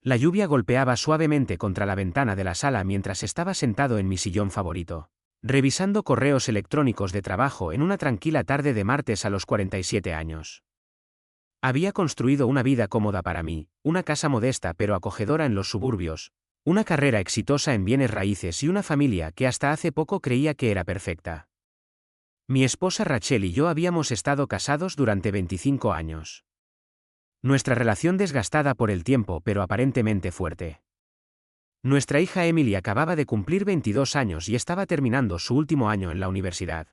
La lluvia golpeaba suavemente contra la ventana de la sala mientras estaba sentado en mi sillón favorito, revisando correos electrónicos de trabajo en una tranquila tarde de martes a los 47 años. Había construido una vida cómoda para mí, una casa modesta pero acogedora en los suburbios, una carrera exitosa en bienes raíces y una familia que hasta hace poco creía que era perfecta. Mi esposa Rachel y yo habíamos estado casados durante 25 años. Nuestra relación desgastada por el tiempo pero aparentemente fuerte. Nuestra hija Emily acababa de cumplir 22 años y estaba terminando su último año en la universidad.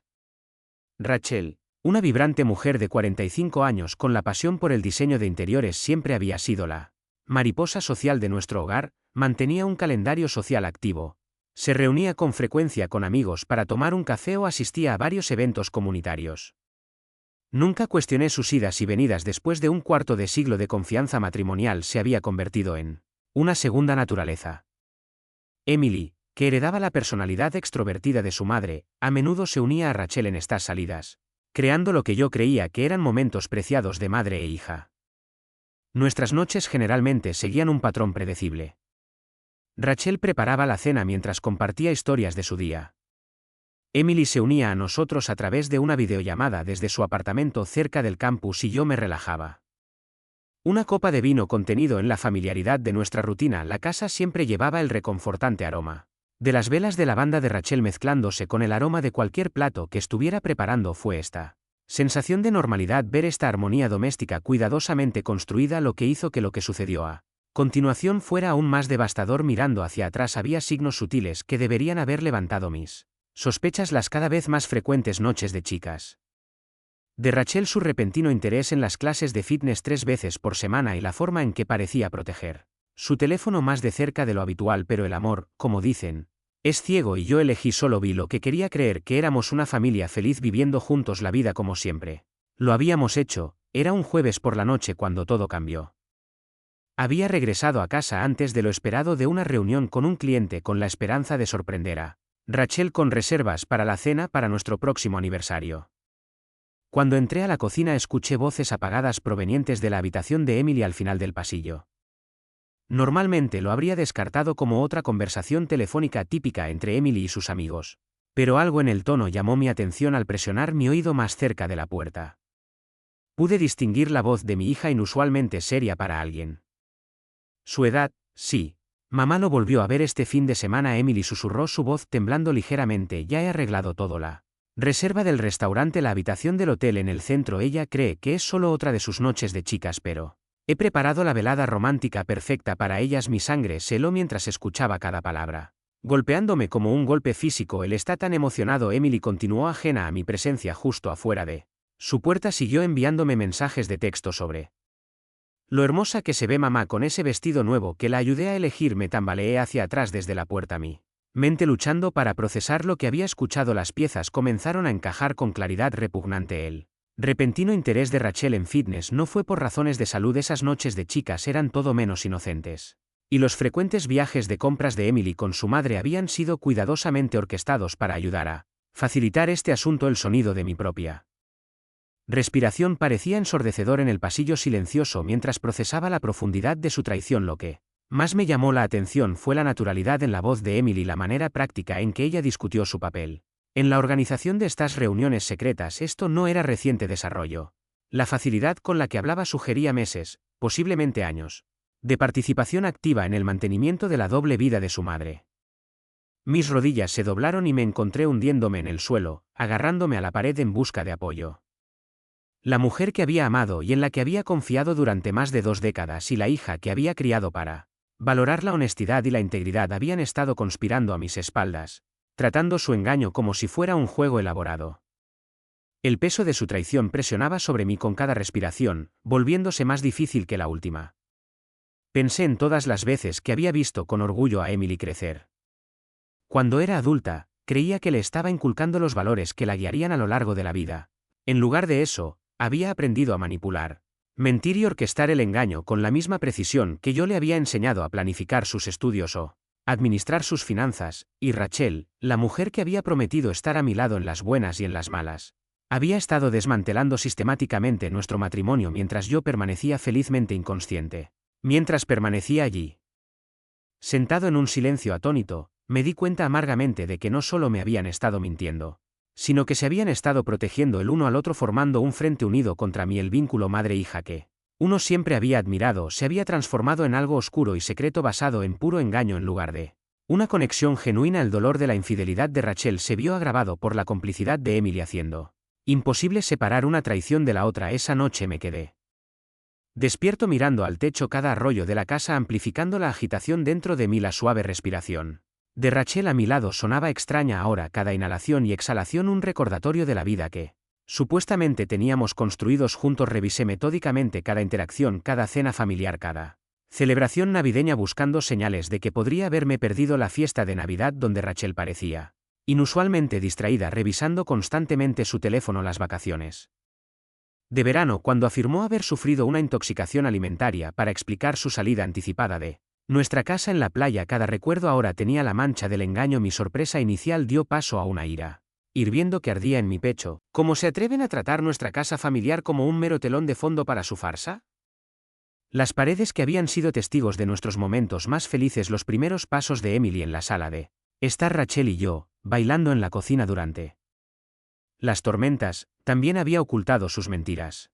Rachel, una vibrante mujer de 45 años con la pasión por el diseño de interiores, siempre había sido la mariposa social de nuestro hogar, mantenía un calendario social activo. Se reunía con frecuencia con amigos para tomar un café o asistía a varios eventos comunitarios. Nunca cuestioné sus idas y venidas. Después de un cuarto de siglo de confianza matrimonial se había convertido en una segunda naturaleza. Emily, que heredaba la personalidad extrovertida de su madre, a menudo se unía a Rachel en estas salidas, creando lo que yo creía que eran momentos preciados de madre e hija. Nuestras noches generalmente seguían un patrón predecible. Rachel preparaba la cena mientras compartía historias de su día. Emily se unía a nosotros a través de una videollamada desde su apartamento cerca del campus y yo me relajaba. Una copa de vino contenido en la familiaridad de nuestra rutina. La casa siempre llevaba el reconfortante aroma de las velas de lavanda de Rachel mezclándose con el aroma de cualquier plato que estuviera preparando. Fue esta sensación de normalidad, ver esta armonía doméstica cuidadosamente construida, lo que hizo que lo que sucedió a continuación fuera aún más devastador. Mirando hacia atrás había signos sutiles que deberían haber levantado mis sospechas. Las cada vez más frecuentes noches de chicas de Rachel, su repentino interés en las clases de fitness 3 veces por semana y la forma en que parecía proteger su teléfono más de cerca de lo habitual. Pero el amor, como dicen, es ciego y yo elegí, solo vi lo que quería creer, que éramos una familia feliz viviendo juntos la vida como siempre lo habíamos hecho. Era un jueves por la noche cuando todo cambió. Había regresado a casa antes de lo esperado de una reunión con un cliente con la esperanza de sorprender a Rachel con reservas para la cena para nuestro próximo aniversario. Cuando entré a la cocina escuché voces apagadas provenientes de la habitación de Emily al final del pasillo. Normalmente lo habría descartado como otra conversación telefónica típica entre Emily y sus amigos, pero algo en el tono llamó mi atención al presionar mi oído más cerca de la puerta. Pude distinguir la voz de mi hija, inusualmente seria para alguien. Su edad, sí. Mamá lo volvió a ver este fin de semana. Emily susurró, su voz temblando ligeramente. Ya he arreglado todo: la reserva del restaurante, la habitación del hotel en el centro. Ella cree que es solo otra de sus noches de chicas, pero he preparado la velada romántica perfecta para ellas. Mi sangre se heló mientras escuchaba cada palabra, golpeándome como un golpe físico. Él está tan emocionado. Emily continuó, ajena a mi presencia. Justo afuera de su puerta siguió enviándome mensajes de texto sobre lo hermosa que se ve mamá con ese vestido nuevo que la ayudé a elegir. Me tambaleé hacia atrás desde la puerta, mi mente luchando para procesar lo que había escuchado. Las piezas comenzaron a encajar con claridad repugnante. El repentino interés de Rachel en fitness no fue por razones de salud. Esas noches de chicas eran todo menos inocentes. Y los frecuentes viajes de compras de Emily con su madre habían sido cuidadosamente orquestados para ayudar a facilitar este asunto. El sonido de mi propia respiración parecía ensordecedor en el pasillo silencioso mientras procesaba la profundidad de su traición. Lo que más me llamó la atención fue la naturalidad en la voz de Emily, la manera práctica en que ella discutió su papel en la organización de estas reuniones secretas. Esto no era reciente desarrollo. La facilidad con la que hablaba sugería meses, posiblemente años, de participación activa en el mantenimiento de la doble vida de su madre. Mis rodillas se doblaron y me encontré hundiéndome en el suelo, agarrándome a la pared en busca de apoyo. La mujer que había amado y en la que había confiado durante más de 2 décadas y la hija que había criado para valorar la honestidad y la integridad habían estado conspirando a mis espaldas, tratando su engaño como si fuera un juego elaborado. El peso de su traición presionaba sobre mí con cada respiración, volviéndose más difícil que la última. Pensé en todas las veces que había visto con orgullo a Emily crecer. Cuando era adulta, creía que le estaba inculcando los valores que la guiarían a lo largo de la vida. En lugar de eso, había aprendido a manipular, mentir y orquestar el engaño con la misma precisión que yo le había enseñado a planificar sus estudios o administrar sus finanzas. Y Rachel, la mujer que había prometido estar a mi lado en las buenas y en las malas, había estado desmantelando sistemáticamente nuestro matrimonio mientras yo permanecía felizmente inconsciente. Mientras permanecía allí, Sentado en un silencio atónito, me di cuenta amargamente de que no solo me habían estado mintiendo, sino que se habían estado protegiendo el uno al otro formando un frente unido contra mí. El vínculo madre-hija que uno siempre había admirado se había transformado en algo oscuro y secreto basado en puro engaño en lugar de una conexión genuina. El dolor de la infidelidad de Rachel se vio agravado por la complicidad de Emily haciendo imposible separar una traición de la otra. Esa noche me quedé despierto mirando al techo, cada arroyo de la casa amplificando la agitación dentro de mí. La suave respiración de Rachel a mi lado sonaba extraña ahora, cada inhalación y exhalación un recordatorio de la vida que supuestamente teníamos construidos juntos. Revisé metódicamente cada interacción, cada cena familiar, cada celebración navideña buscando señales de que podría haberme perdido. La fiesta de Navidad donde Rachel parecía inusualmente distraída revisando constantemente su teléfono. Las vacaciones de verano cuando afirmó haber sufrido una intoxicación alimentaria para explicar su salida anticipada de nuestra casa en la playa. Cada recuerdo ahora tenía la mancha del engaño. Mi sorpresa inicial dio paso a una ira hirviendo que ardía en mi pecho. ¿Cómo se atreven a tratar nuestra casa familiar como un mero telón de fondo para su farsa? Las paredes que habían sido testigos de nuestros momentos más felices, los primeros pasos de Emily en la sala de estar, Rachel y yo, bailando en la cocina durante las tormentas, también había ocultado sus mentiras.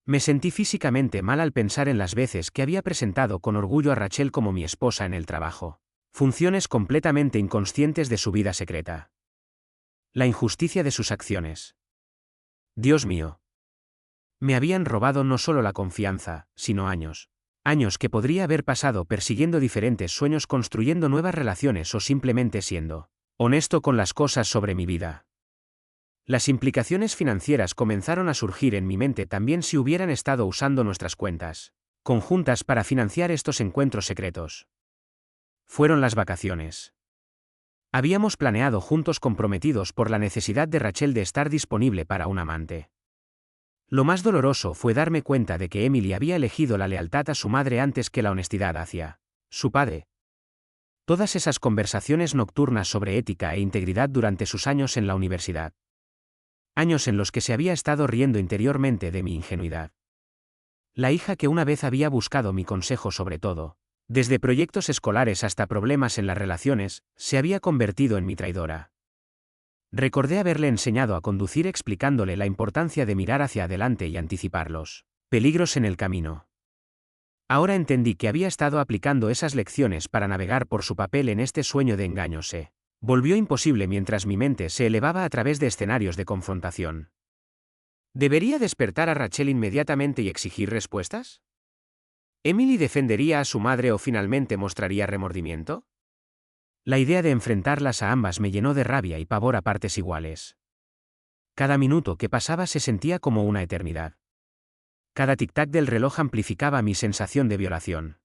Me sentí físicamente mal al pensar en las veces que había presentado con orgullo a Rachel como mi esposa en el trabajo. Funciones completamente inconscientes de su vida secreta. La injusticia de sus acciones. Dios mío. Me habían robado no solo la confianza, sino años. Años que podría haber pasado persiguiendo diferentes sueños, construyendo nuevas relaciones o simplemente siendo honesto con las cosas sobre mi vida. Las implicaciones financieras comenzaron a surgir en mi mente también. Si hubieran estado usando nuestras cuentas conjuntas para financiar estos encuentros secretos. Fueron las vacaciones. Habíamos planeado juntos, comprometidos por la necesidad de Rachel de estar disponible para un amante. Lo más doloroso fue darme cuenta de que Emily había elegido la lealtad a su madre antes que la honestidad hacia su padre. Todas esas conversaciones nocturnas sobre ética e integridad durante sus años en la universidad. Años en los que se había estado riendo interiormente de mi ingenuidad. La hija que una vez había buscado mi consejo sobre todo, desde proyectos escolares hasta problemas en las relaciones, se había convertido en mi traidora. Recordé haberle enseñado a conducir explicándole la importancia de mirar hacia adelante y anticipar los peligros en el camino. Ahora entendí que había estado aplicando esas lecciones para navegar por su papel en este sueño de engaño. Se volvió imposible mientras mi mente se elevaba a través de escenarios de confrontación. ¿Debería despertar a Rachel inmediatamente y exigir respuestas? ¿Emily defendería a su madre o finalmente mostraría remordimiento? La idea de enfrentarlas a ambas me llenó de rabia y pavor a partes iguales. Cada minuto que pasaba se sentía como una eternidad. Cada tic-tac del reloj amplificaba mi sensación de violación.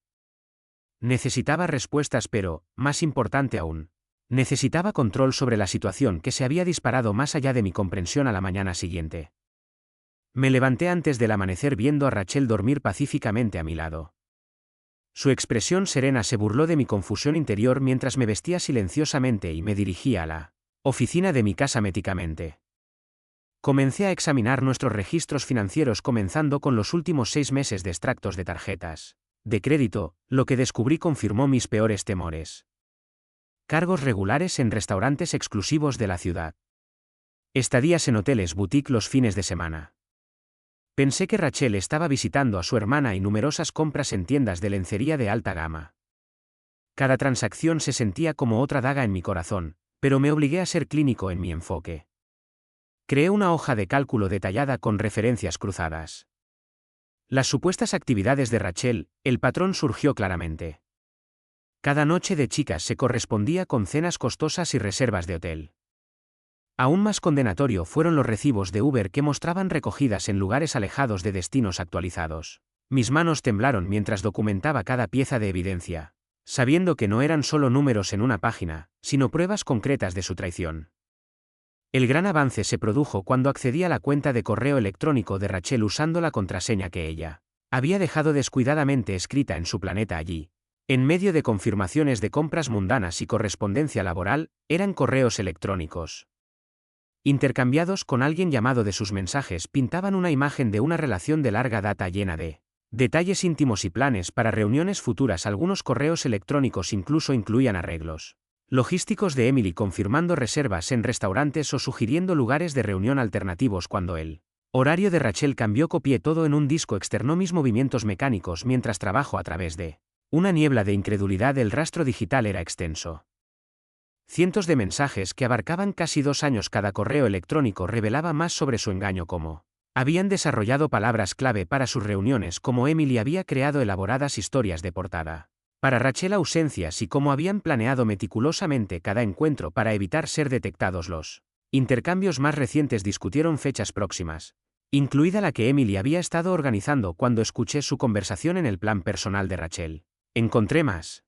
Necesitaba respuestas, pero, más importante aún, necesitaba control sobre la situación que se había disparado más allá de mi comprensión. A la mañana siguiente. Me levanté antes del amanecer viendo a Rachel dormir pacíficamente a mi lado. Su expresión serena se burló de mi confusión interior mientras me vestía silenciosamente y me dirigía a la oficina de mi casa méticamente. Comencé a examinar nuestros registros financieros, comenzando con los últimos 6 meses de extractos de tarjetas de crédito. Lo que descubrí confirmó mis peores temores. Cargos regulares en restaurantes exclusivos de la ciudad. Estadías en hoteles boutique los fines de semana. Pensé que Rachel estaba visitando a su hermana y numerosas compras en tiendas de lencería de alta gama. Cada transacción se sentía como otra daga en mi corazón, pero me obligué a ser clínico en mi enfoque. Creé una hoja de cálculo detallada con referencias cruzadas. Las supuestas actividades de Rachel, el patrón surgió claramente. Cada noche de chicas se correspondía con cenas costosas y reservas de hotel. Aún más condenatorio fueron los recibos de Uber que mostraban recogidas en lugares alejados de destinos actualizados. Mis manos temblaron mientras documentaba cada pieza de evidencia, sabiendo que no eran solo números en una página, sino pruebas concretas de su traición. El gran avance se produjo cuando accedí a la cuenta de correo electrónico de Rachel usando la contraseña que ella había dejado descuidadamente escrita en su planeta allí. En medio de confirmaciones de compras mundanas y correspondencia laboral, eran correos electrónicos intercambiados con alguien llamado. De sus mensajes pintaban una imagen de una relación de larga data llena de Detalles íntimos y planes para reuniones futuras. Algunos correos electrónicos incluso incluían arreglos logísticos de Emily confirmando reservas en restaurantes o sugiriendo lugares de reunión alternativos cuando el horario de Rachel cambió. Copié todo en un disco externo, mis movimientos mecánicos mientras trabajo a través de una niebla de incredulidad. El rastro digital era extenso. Cientos de mensajes que abarcaban casi 2 años. Cada correo electrónico revelaba más sobre su engaño, como habían desarrollado palabras clave para sus reuniones, como Emily había creado elaboradas historias de portada para Rachel, ausencias, y cómo habían planeado meticulosamente cada encuentro para evitar ser detectados. Los intercambios más recientes discutieron fechas próximas, incluida la que Emily había estado organizando. Cuando escuché su conversación en el plan personal de Rachel, encontré más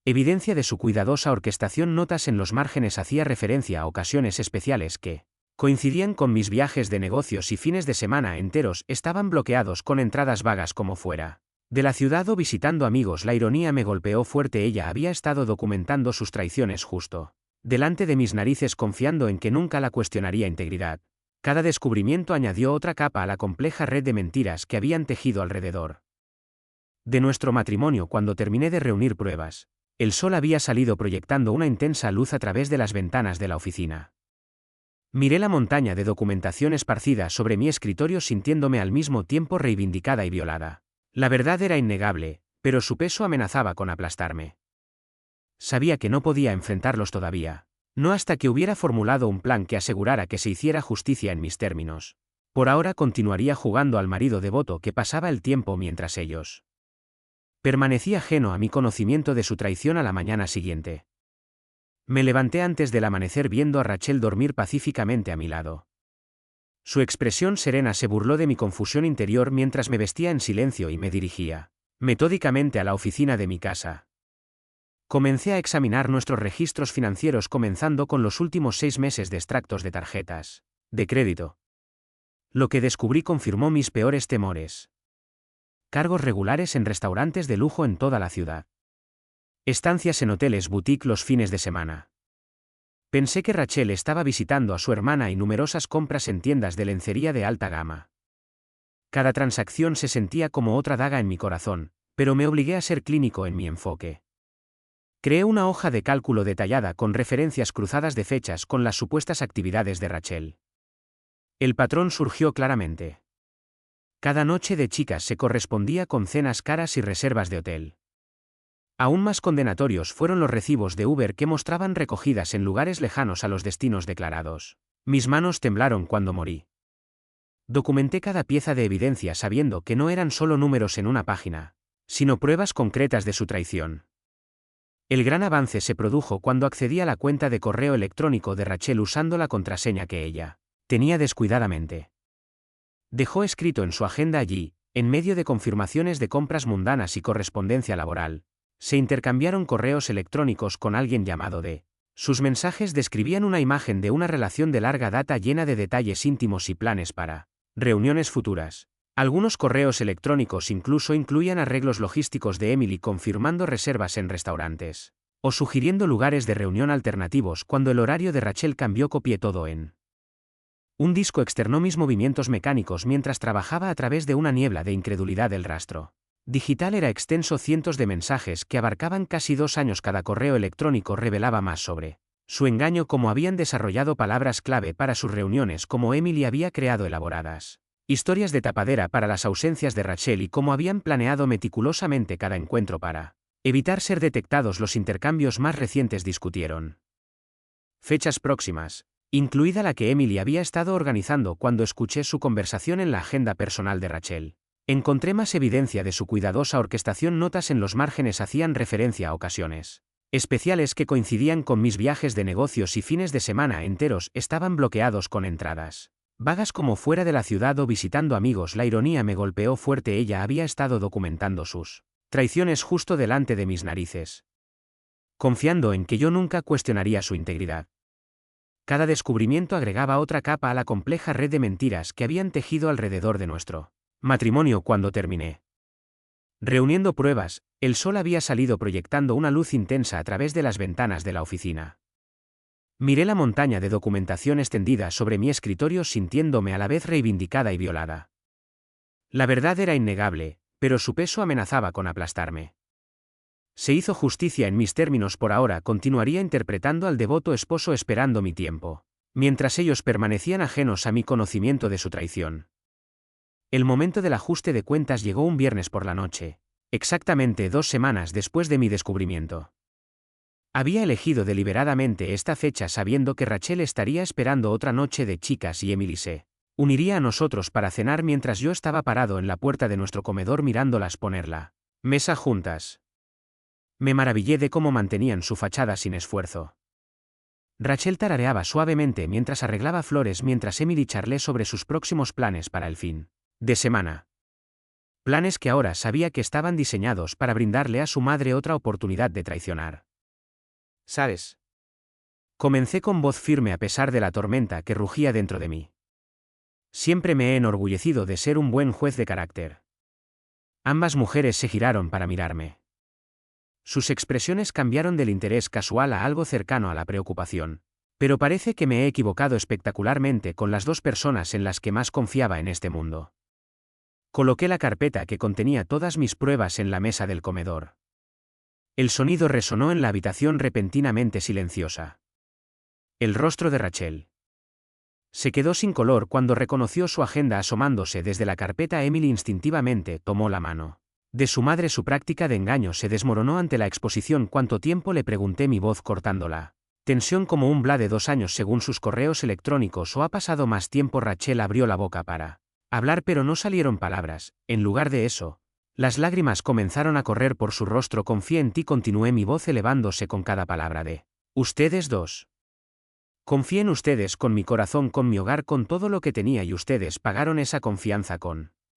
evidencia de su cuidadosa orquestación. Notas en los márgenes hacía referencia a ocasiones especiales que coincidían con mis viajes de negocios y fines de semana enteros estaban bloqueados con entradas vagas como fuera de la ciudad o visitando amigos. La ironía me golpeó fuerte. Ella había estado documentando sus traiciones justo delante de mis narices, confiando en que nunca la cuestionaría integridad. Cada descubrimiento añadió otra capa a la compleja red de mentiras que habían tejido alrededor de nuestro matrimonio. Cuando terminé de reunir pruebas, el sol había salido proyectando una intensa luz a través de las ventanas de la oficina. Miré la montaña de documentación esparcida sobre mi escritorio, sintiéndome al mismo tiempo reivindicada y violada. La verdad era innegable, pero su peso amenazaba con aplastarme. Sabía que no podía enfrentarlos todavía, no hasta que hubiera formulado un plan que asegurara que se hiciera justicia en mis términos. Por ahora continuaría jugando al marido devoto que pasaba el tiempo mientras ellos. Permanecí ajeno a mi conocimiento de su traición. A la mañana siguiente me levanté antes del amanecer, viendo a Rachel dormir pacíficamente a mi lado. Su expresión serena se burló de mi confusión interior mientras me vestía en silencio y me dirigía metódicamente a la oficina de mi casa. Comencé a examinar nuestros registros financieros, comenzando con los últimos 6 meses de extractos de tarjetas de crédito. Lo que descubrí confirmó mis peores temores. Cargos regulares en restaurantes de lujo en toda la ciudad. Estancias en hoteles boutique los fines de semana. Pensé que Rachel estaba visitando a su hermana y numerosas compras en tiendas de lencería de alta gama. Cada transacción se sentía como otra daga en mi corazón, pero me obligué a ser clínico en mi enfoque. Creé una hoja de cálculo detallada con referencias cruzadas de fechas con las supuestas actividades de Rachel. El patrón surgió claramente. Cada noche de chicas se correspondía con cenas caras y reservas de hotel. Aún más condenatorios fueron los recibos de Uber que mostraban recogidas en lugares lejanos a los destinos declarados. Mis manos temblaron cuando morí. Documenté cada pieza de evidencia, sabiendo que no eran solo números en una página, sino pruebas concretas de su traición. El gran avance se produjo cuando accedí a la cuenta de correo electrónico de Rachel usando la contraseña que ella tenía descuidadamente. Dejó escrito en su agenda allí, en medio de confirmaciones de compras mundanas y correspondencia laboral. Se intercambiaron correos electrónicos con alguien llamado D. Sus mensajes describían una imagen de una relación de larga data llena de detalles íntimos y planes para reuniones futuras. Algunos correos electrónicos incluso incluían arreglos logísticos de Emily confirmando reservas en restaurantes o sugiriendo lugares de reunión alternativos. Cuando el horario de Rachel cambió, copié todo en un disco externo, mis movimientos mecánicos mientras trabajaba a través de una niebla de incredulidad. El rastro digital era extenso, cientos de mensajes que abarcaban casi 2 años. Cada correo electrónico revelaba más sobre su engaño, cómo habían desarrollado palabras clave para sus reuniones, cómo Emily había creado elaboradas historias de tapadera para las ausencias de Rachel y cómo habían planeado meticulosamente cada encuentro para evitar ser detectados. Los intercambios más recientes discutieron fechas próximas, incluida la que Emily había estado organizando. Cuando escuché su conversación en la agenda personal de Rachel, encontré más evidencia de su cuidadosa orquestación. Notas en los márgenes hacían referencia a ocasiones especiales que coincidían con mis viajes de negocios y fines de semana enteros estaban bloqueados con entradas vagas como fuera de la ciudad o visitando amigos. La ironía me golpeó fuerte. Ella había estado documentando sus traiciones justo delante de mis narices, confiando en que yo nunca cuestionaría su integridad. Cada descubrimiento agregaba otra capa a la compleja red de mentiras que habían tejido alrededor de nuestro matrimonio. Cuando terminé reuniendo pruebas, el sol había salido proyectando una luz intensa a través de las ventanas de la oficina. Miré la montaña de documentación extendida sobre mi escritorio, sintiéndome a la vez reivindicada y violada. La verdad era innegable, pero su peso amenazaba con aplastarme. Se hizo justicia en mis términos por ahora, continuaría interpretando al devoto esposo esperando mi tiempo, mientras ellos permanecían ajenos a mi conocimiento de su traición. El momento del ajuste de cuentas llegó un viernes por la noche, exactamente 2 semanas después de mi descubrimiento. Había elegido deliberadamente esta fecha sabiendo que Rachel estaría esperando otra noche de chicas y Emily se uniría a nosotros para cenar mientras yo estaba parado en la puerta de nuestro comedor mirándolas poner la mesa juntas. Me maravillé de cómo mantenían su fachada sin esfuerzo. Rachel tarareaba suavemente mientras arreglaba flores mientras Emily charlé sobre sus próximos planes para el fin de semana. Planes que ahora sabía que estaban diseñados para brindarle a su madre otra oportunidad de traicionar. ¿Sabes? Comencé con voz firme a pesar de la tormenta que rugía dentro de mí. Siempre me he enorgullecido de ser un buen juez de carácter. Ambas mujeres se giraron para mirarme. Sus expresiones cambiaron del interés casual a algo cercano a la preocupación. Pero parece que me he equivocado espectacularmente con las 2 personas en las que más confiaba en este mundo. Coloqué la carpeta que contenía todas mis pruebas en la mesa del comedor. El sonido resonó en la habitación repentinamente silenciosa. El rostro de Rachel se quedó sin color cuando reconoció su agenda asomándose desde la carpeta. Emily instintivamente tomó la mano de su madre. Su práctica de engaño se desmoronó ante la exposición. ¿Cuánto tiempo?, le pregunté, mi voz cortándola tensión como un bla de 2 años según sus correos electrónicos, ¿o ha pasado más tiempo? Rachel abrió la boca para hablar pero no salieron palabras. En lugar de eso, las lágrimas comenzaron a correr por su rostro. Confié en ti, continué, mi voz elevándose con cada palabra de ustedes dos. Confié en ustedes con mi corazón, con mi hogar, con todo lo que tenía, y ustedes pagaron esa confianza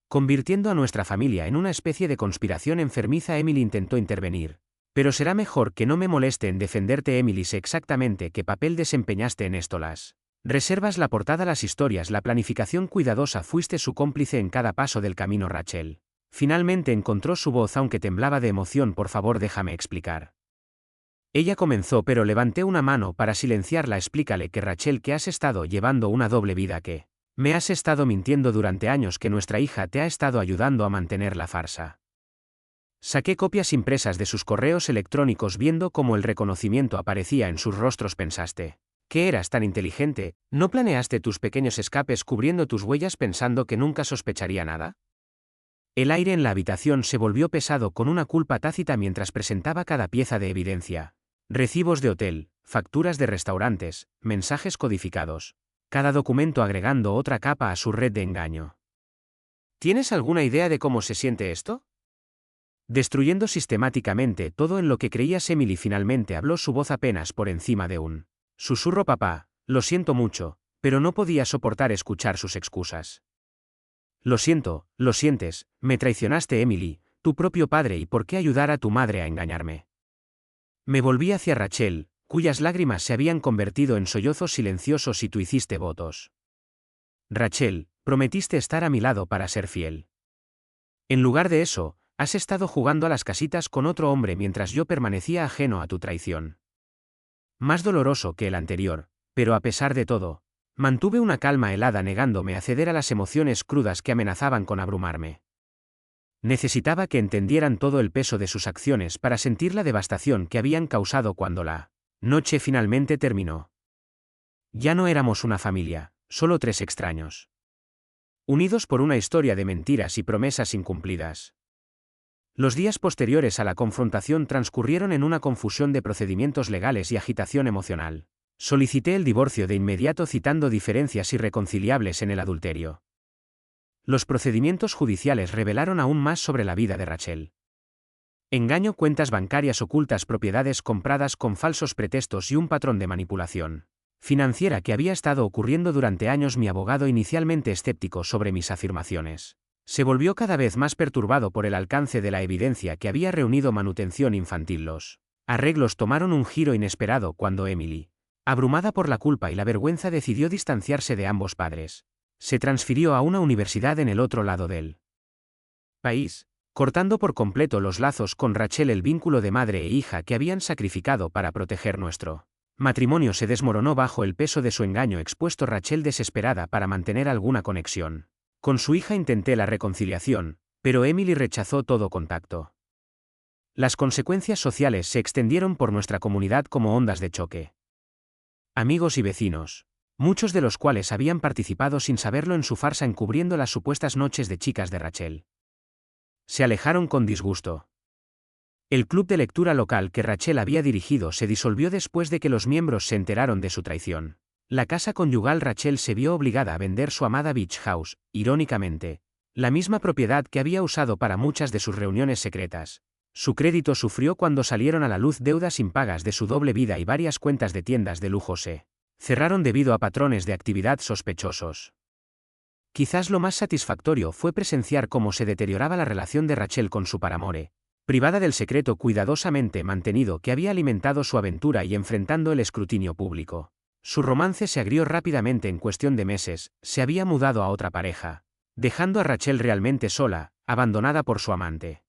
convirtiendo a nuestra familia en una especie de conspiración enfermiza. Emily intentó intervenir. Pero será mejor que no me moleste en defenderte. Emily, sé exactamente qué papel desempeñaste en esto: las reservas, la portada, las historias, la planificación cuidadosa. Fuiste su cómplice en cada paso del camino. Rachel finalmente encontró su voz, aunque temblaba de emoción. Por favor, déjame explicar. Ella comenzó, pero levanté una mano para silenciarla. Explícale que Rachel, que has estado llevando una doble vida, que me has estado mintiendo durante años, que nuestra hija te ha estado ayudando a mantener la farsa. Saqué copias impresas de sus correos electrónicos viendo cómo el reconocimiento aparecía en sus rostros. Pensaste que eras tan inteligente, ¿no planeaste tus pequeños escapes cubriendo tus huellas pensando que nunca sospecharía nada? El aire en la habitación se volvió pesado con una culpa tácita mientras presentaba cada pieza de evidencia. Recibos de hotel, facturas de restaurantes, mensajes codificados. Cada documento agregando otra capa a su red de engaño. ¿Tienes alguna idea de cómo se siente esto? Destruyendo sistemáticamente todo en lo que creías. Emily finalmente habló, su voz apenas por encima de un susurro. Papá, lo siento mucho, pero no podía soportar escuchar sus excusas. Lo siento, lo sientes, me traicionaste, Emily, tu propio padre, ¿y por qué ayudar a tu madre a engañarme? Me volví hacia Rachel, cuyas lágrimas se habían convertido en sollozos silenciosos, y tú hiciste votos. Rachel, prometiste estar a mi lado para ser fiel. En lugar de eso, has estado jugando a las casitas con otro hombre mientras yo permanecía ajeno a tu traición. Más doloroso que el anterior, pero a pesar de todo, mantuve una calma helada, negándome a ceder a las emociones crudas que amenazaban con abrumarme. Necesitaba que entendieran todo el peso de sus acciones para sentir la devastación que habían causado cuando la noche finalmente terminó. Ya no éramos una familia, solo 3 extraños. Unidos por una historia de mentiras y promesas incumplidas. Los días posteriores a la confrontación transcurrieron en una confusión de procedimientos legales y agitación emocional. Solicité el divorcio de inmediato, citando diferencias irreconciliables en el adulterio. Los procedimientos judiciales revelaron aún más sobre la vida de Rachel. Engaño, cuentas bancarias ocultas, propiedades compradas con falsos pretextos y un patrón de manipulación financiera que había estado ocurriendo durante años. Mi abogado, inicialmente escéptico sobre mis afirmaciones, se volvió cada vez más perturbado por el alcance de la evidencia que había reunido. Manutención infantil. Los arreglos tomaron un giro inesperado cuando Emily, abrumada por la culpa y la vergüenza, decidió distanciarse de ambos padres. Se transfirió a una universidad en el otro lado del país, cortando por completo los lazos con Rachel. El vínculo de madre e hija que habían sacrificado para proteger nuestro matrimonio se desmoronó bajo el peso de su engaño expuesto. Rachel, desesperada para mantener alguna conexión con su hija, intenté la reconciliación, Pero Emily rechazó todo contacto. Las consecuencias sociales se extendieron por nuestra comunidad como ondas de choque. Amigos y vecinos, muchos de los cuales habían participado sin saberlo en su farsa encubriendo las supuestas noches de chicas de Rachel, se alejaron con disgusto. El club de lectura local que Rachel había dirigido se disolvió después de que los miembros se enteraron de su traición. La casa conyugal Rachel se vio obligada a vender su amada Beach House, irónicamente, la misma propiedad que había usado para muchas de sus reuniones secretas. Su crédito sufrió cuando salieron a la luz deudas impagas de su doble vida y varias cuentas de tiendas de lujo se cerraron debido a patrones de actividad sospechosos. Quizás lo más satisfactorio fue presenciar cómo se deterioraba la relación de Rachel con su paramore, privada del secreto cuidadosamente mantenido que había alimentado su aventura y enfrentando el escrutinio público. Su romance se agrió rápidamente en cuestión de meses, se había mudado a otra pareja, dejando a Rachel realmente sola, abandonada por su amante.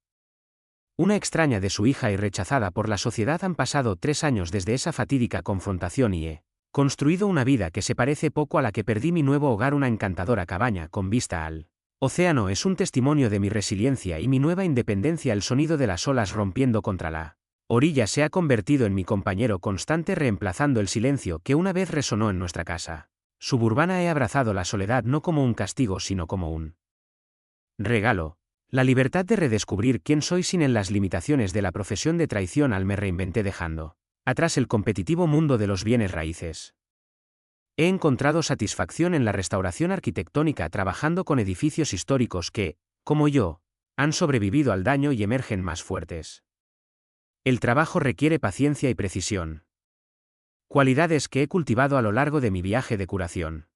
Una extraña de su hija y rechazada por la sociedad. Han pasado 3 años desde esa fatídica confrontación y he construido una vida que se parece poco a la que perdí. Mi nuevo hogar, una encantadora cabaña con vista al océano, es un testimonio de mi resiliencia y mi nueva independencia. El sonido de las olas rompiendo contra la orilla se ha convertido en mi compañero constante, reemplazando el silencio que una vez resonó en nuestra casa suburbana. He abrazado la soledad no como un castigo sino como un regalo. La libertad de redescubrir quién soy sin en las limitaciones de la profesión de traición. Me reinventé dejando atrás el competitivo mundo de los bienes raíces. He encontrado satisfacción en la restauración arquitectónica trabajando con edificios históricos que, como yo, han sobrevivido al daño y emergen más fuertes. El trabajo requiere paciencia y precisión, cualidades que he cultivado a lo largo de mi viaje de curación.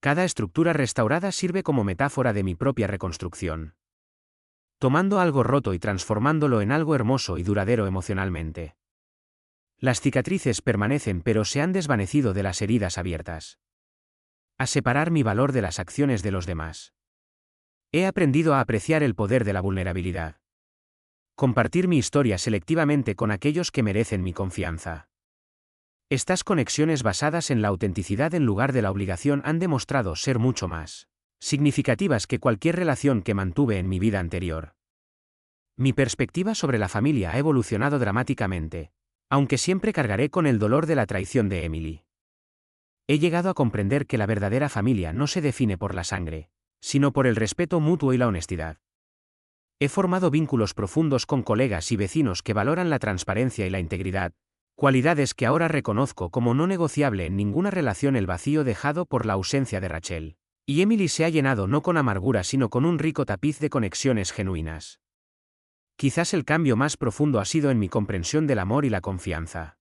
Cada estructura restaurada sirve como metáfora de mi propia reconstrucción, tomando algo roto y transformándolo en algo hermoso y duradero emocionalmente. Las cicatrices permanecen pero se han desvanecido de las heridas abiertas. A separar mi valor de las acciones de los demás. He aprendido a apreciar el poder de la vulnerabilidad. Compartir mi historia selectivamente con aquellos que merecen mi confianza. Estas conexiones basadas en la autenticidad en lugar de la obligación han demostrado ser mucho más significativas que cualquier relación que mantuve en mi vida anterior. Mi perspectiva sobre la familia ha evolucionado dramáticamente, aunque siempre cargaré con el dolor de la traición de Emily. He llegado a comprender que la verdadera familia no se define por la sangre, sino por el respeto mutuo y la honestidad. He formado vínculos profundos con colegas y vecinos que valoran la transparencia y la integridad, cualidades que ahora reconozco como no negociable en ninguna relación. El vacío dejado por la ausencia de Rachel y Emily se ha llenado no con amargura sino con un rico tapiz de conexiones genuinas. Quizás el cambio más profundo ha sido en mi comprensión del amor y la confianza.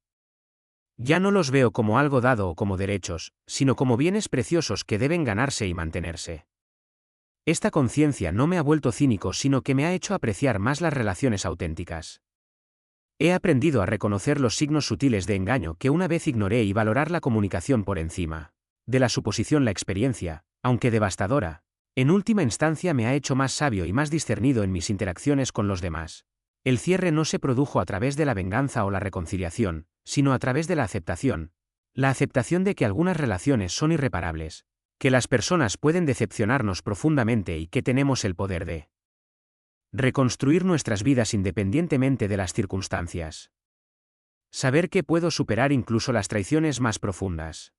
Ya no los veo como algo dado o como derechos, sino como bienes preciosos que deben ganarse y mantenerse. Esta conciencia no me ha vuelto cínico sino que me ha hecho apreciar más las relaciones auténticas. He aprendido a reconocer los signos sutiles de engaño que una vez ignoré y valorar la comunicación por encima de la suposición. La experiencia, aunque devastadora, en última instancia me ha hecho más sabio y más discernido en mis interacciones con los demás. El cierre no se produjo a través de la venganza o la reconciliación, sino a través de la aceptación de que algunas relaciones son irreparables, que las personas pueden decepcionarnos profundamente y que tenemos el poder de reconstruir nuestras vidas independientemente de las circunstancias. Saber que puedo superar incluso las traiciones más profundas.